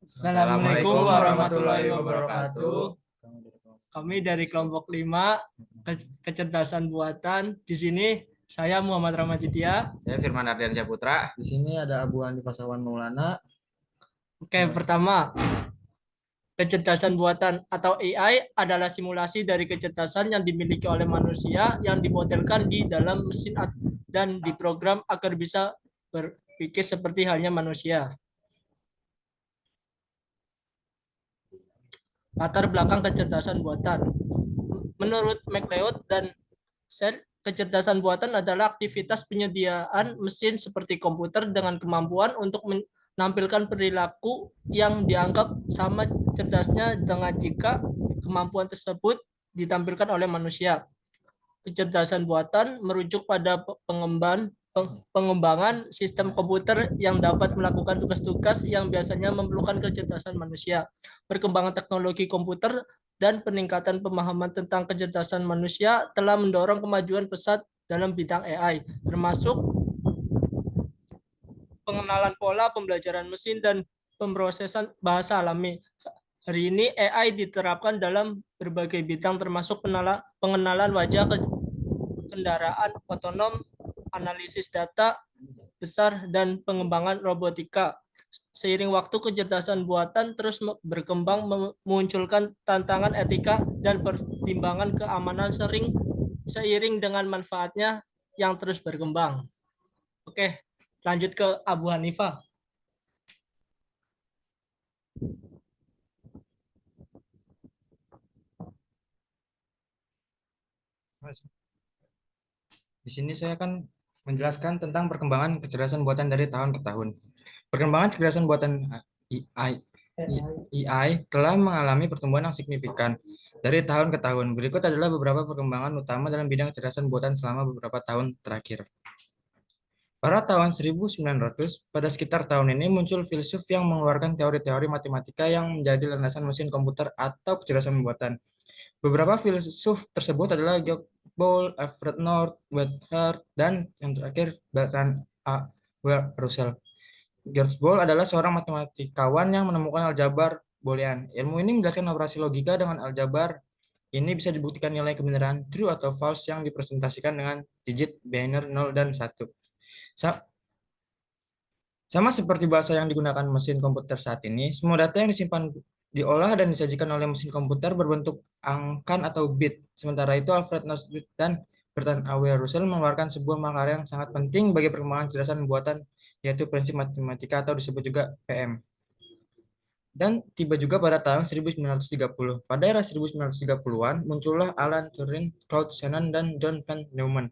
Assalamualaikum warahmatullahi wabarakatuh. Kami dari kelompok 5 kecerdasan buatan. Di sini saya Muhammad Ramaditya. Saya Firman Ardiansyah Putra. Di sini ada Abu Hanifah Sawan Maulana. Oke, pertama, kecerdasan buatan atau AI adalah simulasi dari kecerdasan yang dimiliki oleh manusia yang dimodelkan di dalam mesin dan diprogram agar bisa berpikir seperti halnya manusia. Latar belakang kecerdasan buatan. Menurut MacLeod dan Sel, kecerdasan buatan adalah aktivitas penyediaan mesin seperti komputer dengan kemampuan untuk menampilkan perilaku yang dianggap sama cerdasnya dengan jika kemampuan tersebut ditampilkan oleh manusia. Kecerdasan buatan merujuk pada pengembangan sistem komputer yang dapat melakukan tugas-tugas yang biasanya memerlukan kecerdasan manusia. Perkembangan teknologi komputer dan peningkatan pemahaman tentang kecerdasan manusia telah mendorong kemajuan pesat dalam bidang AI, termasuk pengenalan pola pembelajaran mesin dan pemrosesan bahasa alami. Hari ini AI diterapkan dalam berbagai bidang termasuk pengenalan wajah kendaraan otonom, analisis data besar, dan pengembangan robotika. Seiring waktu, kecerdasan buatan terus berkembang memunculkan tantangan etika dan pertimbangan keamanan seiring dengan manfaatnya yang terus berkembang. Oke, lanjut ke Abu Hanifah. Di sini saya akan menjelaskan tentang perkembangan kecerdasan buatan dari tahun ke tahun. Perkembangan kecerdasan buatan AI telah mengalami pertumbuhan yang signifikan dari tahun ke tahun. Berikut adalah beberapa perkembangan utama dalam bidang kecerdasan buatan selama beberapa tahun terakhir. Pada tahun 1900, pada sekitar tahun ini muncul filsuf yang mengeluarkan teori-teori matematika yang menjadi landasan mesin komputer atau kecerdasan buatan. Beberapa filsuf tersebut adalah George Boole, Alfred North, Whitehead, dan yang terakhir Bertrand Russell. George Boole adalah seorang matematikawan yang menemukan aljabar Boolean. Ilmu ini menjelaskan operasi logika dengan aljabar. Ini bisa dibuktikan nilai kebenaran true atau false yang dipresentasikan dengan digit binary 0 dan 1. Sama seperti bahasa yang digunakan mesin komputer saat ini, semua data yang disimpan diolah dan disajikan oleh mesin komputer berbentuk angka atau bit. Sementara itu, Alfred North dan Bertrand Russell mengeluarkan sebuah makarya yang sangat penting bagi perkembangan kecerdasan buatan, yaitu prinsip matematika atau disebut juga PM. Dan tiba juga pada tahun 1930. Pada era 1930-an, muncullah Alan Turing, Claude Shannon, dan John von Neumann.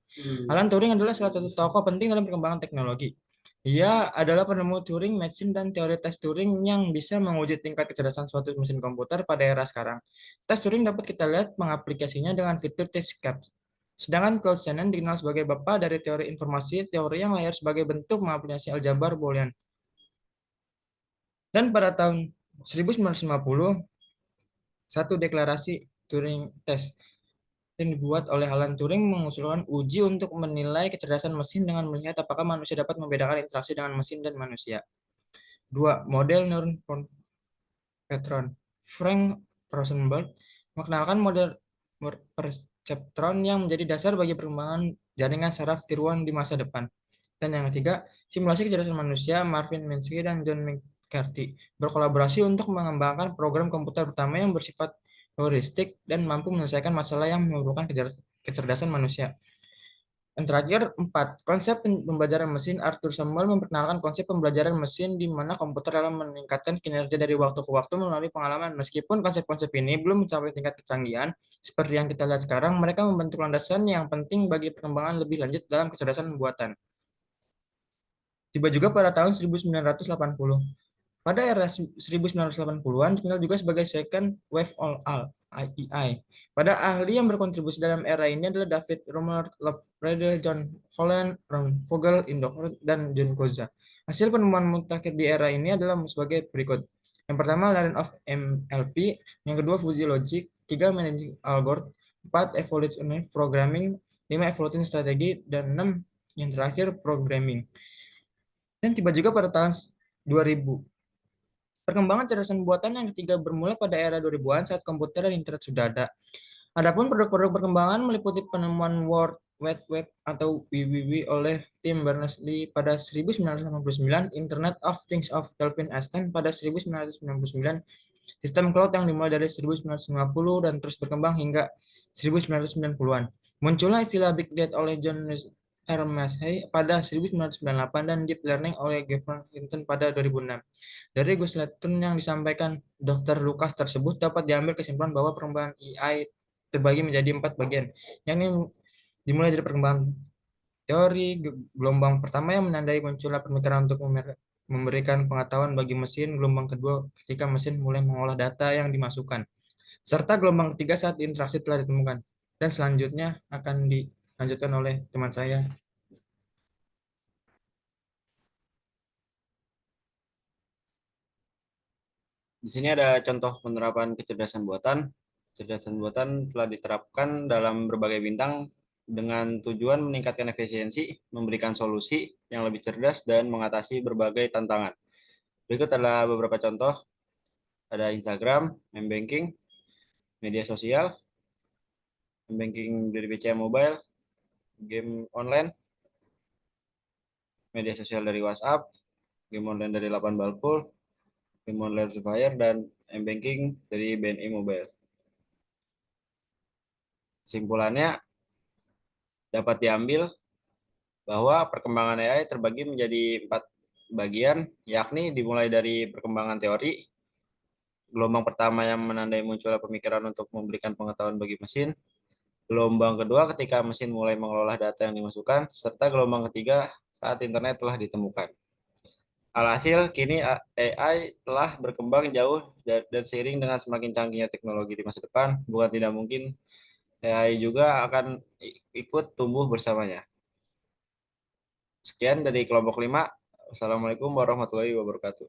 Alan Turing adalah salah satu tokoh penting dalam perkembangan teknologi. Ia adalah penemu Turing Machine dan teori tes Turing yang bisa menguji tingkat kecerdasan suatu mesin komputer pada era sekarang. Tes Turing dapat kita lihat mengaplikasinya dengan fitur T-Scape. Sedangkan Claude Shannon dikenal sebagai bapak dari teori informasi, teori yang lahir sebagai bentuk mengaplikasi aljabar Boolean. Dan pada tahun 1950, satu deklarasi Turing Test yang dibuat oleh Alan Turing mengusulkan uji untuk menilai kecerdasan mesin dengan melihat apakah manusia dapat membedakan interaksi dengan mesin dan manusia. 2. Model neuron perceptron. Frank Rosenberg mengenalkan model perceptron yang menjadi dasar bagi perkembangan jaringan saraf tiruan di masa depan. Dan yang ketiga, simulasi kecerdasan manusia. Marvin Minsky dan John McCarthy berkolaborasi untuk mengembangkan program komputer pertama yang bersifat heuristik dan mampu menyelesaikan masalah yang memerlukan kecerdasan manusia. Yang terakhir, 4. Konsep pembelajaran mesin. Arthur Samuel memperkenalkan konsep pembelajaran mesin di mana komputer dalam meningkatkan kinerja dari waktu ke waktu melalui pengalaman. Meskipun konsep-konsep ini belum mencapai tingkat kecanggihan seperti yang kita lihat sekarang, mereka membentuk landasan yang penting bagi perkembangan lebih lanjut dalam kecerdasan buatan. Tiba juga pada tahun 1980. Pada era 1980-an dikenal juga sebagai Second Wave AI. Pada ahli yang berkontribusi dalam era ini adalah David Romer, Loveredo, John Holland, Ron Vogel, Indo, dan John Koza. Hasil penemuan mutakhir di era ini adalah sebagai berikut. Yang pertama, Larenz of MLP. Yang kedua, Fuzzy Logic. 3. Managing Algorithm. 4. Evolutionary Programming. 5. Evolution Strategy. Dan 6. Yang terakhir, Programming. Dan tiba juga pada tahun 2000. Perkembangan kecerdasan buatan yang ketiga bermula pada era 2000-an saat komputer dan internet sudah ada. Adapun produk-produk perkembangan meliputi penemuan World Wide Web atau WWW oleh Tim Berners-Lee pada 1989, Internet of Things of Kelvin Einstein pada 1999, sistem cloud yang dimulai dari 1950 dan terus berkembang hingga 1990-an. Munculnya istilah Big Data oleh John R. Massey pada 1998 dan Deep Learning oleh Gavin Hinton pada 2006. Dari Gus Latun yang disampaikan Dr. Lucas tersebut dapat diambil kesimpulan bahwa perkembangan AI terbagi menjadi 4 bagian, yakni dimulai dari perkembangan teori gelombang pertama yang menandai munculnya pemikiran untuk memberikan pengetahuan bagi mesin, gelombang kedua ketika mesin mulai mengolah data yang dimasukkan, serta gelombang ketiga saat interaksi telah ditemukan. Dan selanjutnya akan dilanjutkan oleh teman saya. Di sini ada contoh penerapan kecerdasan buatan. Kecerdasan buatan telah diterapkan dalam berbagai bintang dengan tujuan meningkatkan efisiensi, memberikan solusi yang lebih cerdas, dan mengatasi berbagai tantangan. Berikut adalah beberapa contoh. Ada Instagram, M-Banking, media sosial, M-Banking dari BCA Mobile, game online, media sosial dari WhatsApp, game online dari 8 Balpul, game online Free Fire, dan M-Banking dari BNI Mobile. Kesimpulannya, dapat diambil bahwa perkembangan AI terbagi menjadi 4 bagian, yakni dimulai dari perkembangan teori, gelombang pertama yang menandai munculnya pemikiran untuk memberikan pengetahuan bagi mesin, gelombang kedua ketika mesin mulai mengelola data yang dimasukkan, serta gelombang ketiga saat internet telah ditemukan. Alhasil, kini AI telah berkembang jauh dan seiring dengan semakin canggihnya teknologi di masa depan, bukan tidak mungkin AI juga akan ikut tumbuh bersamanya. Sekian dari kelompok 5. Wassalamualaikum warahmatullahi wabarakatuh.